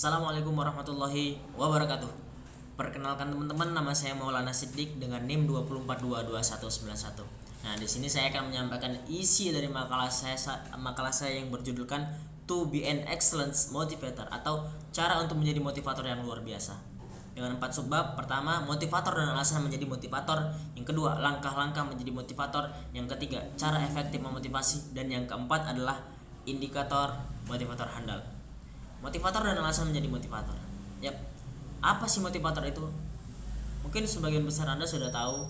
Assalamualaikum warahmatullahi wabarakatuh. Perkenalkan teman-teman, nama saya Maulana Siddiq dengan NIM 2422191. Nah, di sini saya akan menyampaikan isi dari makalah saya yang berjudulkan To be an excellent motivator atau cara untuk menjadi motivator yang luar biasa. Dengan 4 subbab. Pertama, motivator dan alasan menjadi motivator. Yang kedua, langkah-langkah menjadi motivator. Yang ketiga, cara efektif memotivasi. Dan yang keempat adalah indikator motivator handal. Motivator dan alasan menjadi motivator. Yap. Apa sih motivator itu? Mungkin sebagian besar Anda sudah tahu.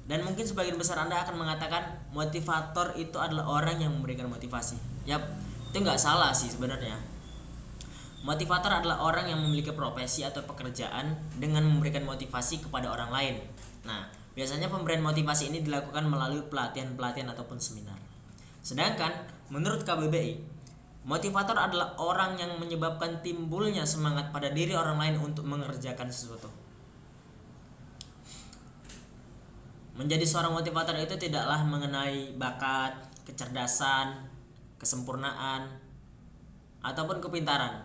Dan mungkin sebagian besar Anda akan mengatakan motivator itu adalah orang yang memberikan motivasi. Yap, itu nggak salah sih sebenarnya. Motivator adalah orang yang memiliki profesi atau pekerjaan dengan memberikan motivasi kepada orang lain. Nah, biasanya pemberian motivasi ini dilakukan melalui pelatihan-pelatihan ataupun seminar. Sedangkan menurut KBBI, motivator adalah orang yang menyebabkan timbulnya semangat pada diri orang lain untuk mengerjakan sesuatu. Menjadi seorang motivator itu tidaklah mengenai bakat, kecerdasan, kesempurnaan, ataupun kepintaran.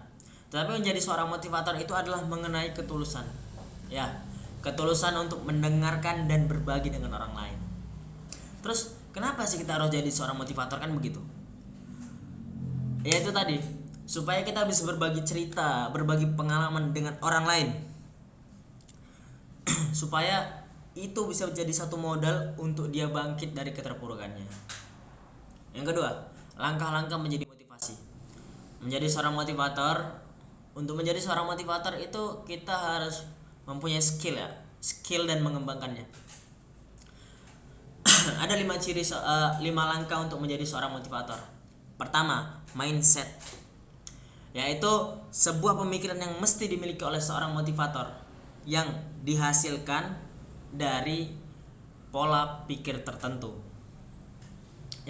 Tetapi menjadi seorang motivator itu adalah mengenai ketulusan. Ya, ketulusan untuk mendengarkan dan berbagi dengan orang lain. Terus, kenapa sih kita harus jadi seorang motivator, kan begitu? Ya itu tadi, supaya kita bisa berbagi cerita, berbagi pengalaman dengan orang lain. Supaya itu bisa menjadi satu modal untuk dia bangkit dari keterpurukannya. Yang kedua, langkah-langkah menjadi motivasi. Menjadi seorang motivator, untuk menjadi seorang motivator itu kita harus mempunyai skill dan mengembangkannya. Ada 5 langkah untuk menjadi seorang motivator. Pertama, mindset, yaitu sebuah pemikiran yang mesti dimiliki oleh seorang motivator yang dihasilkan dari pola pikir tertentu.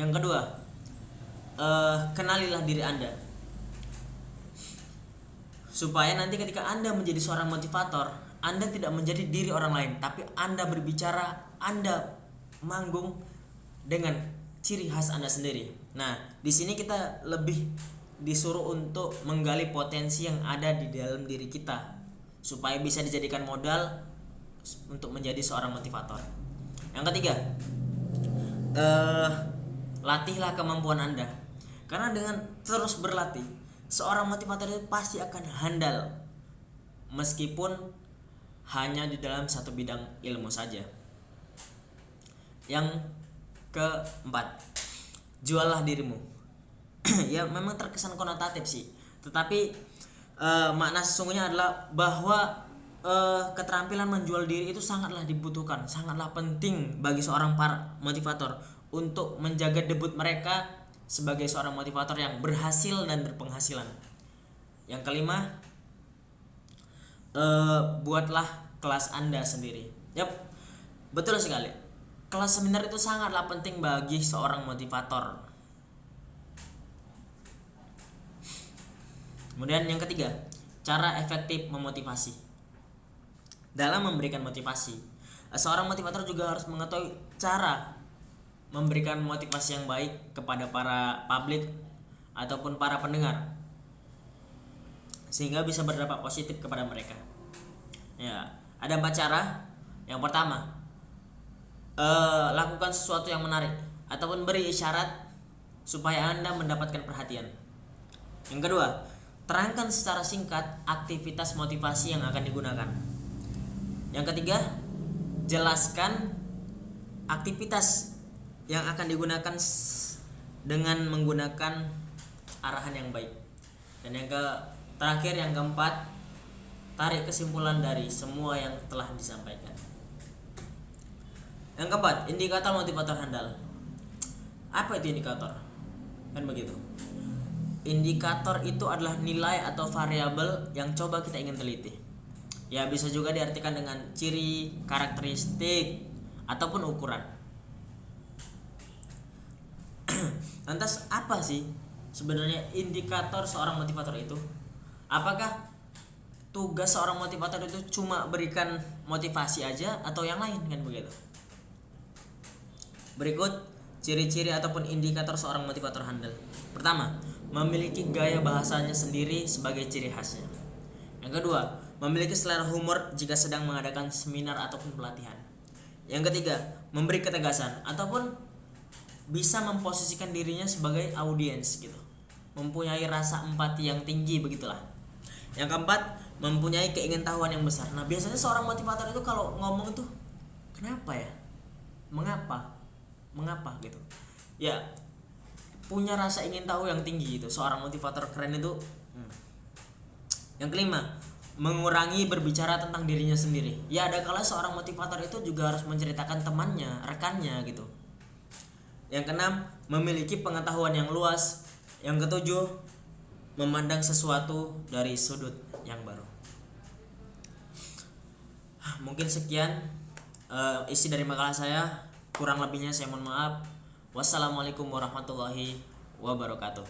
Yang kedua, kenalilah diri Anda, supaya nanti ketika Anda menjadi seorang motivator, Anda tidak menjadi diri orang lain, tapi Anda berbicara, Anda manggung dengan ciri khas Anda sendiri. Nah, di sini kita lebih disuruh untuk menggali potensi yang ada di dalam diri kita supaya bisa dijadikan modal untuk menjadi seorang motivator. Yang ketiga, latihlah kemampuan Anda. Karena dengan terus berlatih, seorang motivator itu pasti akan handal meskipun hanya di dalam satu bidang ilmu saja. Yang keempat, jualah dirimu. Ya memang terkesan konotatif sih, tetapi makna sesungguhnya adalah bahwa keterampilan menjual diri itu sangatlah dibutuhkan, sangatlah penting bagi seorang para motivator untuk menjaga debut mereka sebagai seorang motivator yang berhasil dan berpenghasilan. Yang kelima, buatlah kelas Anda sendiri. Yap, betul sekali. Kelas seminar itu sangatlah penting bagi seorang motivator. Kemudian yang ketiga, cara efektif memotivasi. Dalam memberikan motivasi, seorang motivator juga harus mengetahui cara memberikan motivasi yang baik kepada para publik ataupun para pendengar, sehingga bisa berdampak positif kepada mereka. Ya, ada 4 cara. Yang pertama, lakukan sesuatu yang menarik ataupun beri isyarat supaya Anda mendapatkan perhatian. Yang kedua, terangkan secara singkat aktivitas motivasi yang akan digunakan. Yang ketiga, jelaskan aktivitas yang akan digunakan dengan menggunakan arahan yang baik. Dan yang terakhir, yang keempat, tarik kesimpulan dari semua yang telah disampaikan. Yang keempat, indikator motivator handal. Apa itu indikator? Kan begitu. Indikator itu adalah nilai atau variabel yang coba kita ingin teliti. Ya, bisa juga diartikan dengan ciri, karakteristik, ataupun ukuran. Lantas apa sih sebenarnya indikator seorang motivator itu? Apakah tugas seorang motivator itu cuma berikan motivasi aja atau yang lain, kan begitu? Berikut Ciri-ciri ataupun indikator seorang motivator handal. Pertama, memiliki gaya bahasanya sendiri sebagai ciri khasnya. Yang kedua, memiliki selera humor jika sedang mengadakan seminar ataupun pelatihan. Yang ketiga, memberi ketegasan ataupun bisa memposisikan dirinya sebagai audiens gitu. Mempunyai rasa empati yang tinggi begitulah. Yang keempat, mempunyai keingintahuan yang besar. Nah, biasanya seorang motivator itu kalau ngomong itu kenapa ya? Mengapa gitu. Ya, punya rasa ingin tahu yang tinggi itu. Seorang motivator keren itu. Yang kelima, mengurangi berbicara tentang dirinya sendiri. Ya, ada kala seorang motivator itu juga harus menceritakan temannya, rekannya gitu. Yang keenam, memiliki pengetahuan yang luas. Yang ketujuh, memandang sesuatu dari sudut yang baru. Mungkin sekian isi dari makalah saya. Kurang lebihnya saya mohon maaf. Wassalamualaikum warahmatullahi wabarakatuh.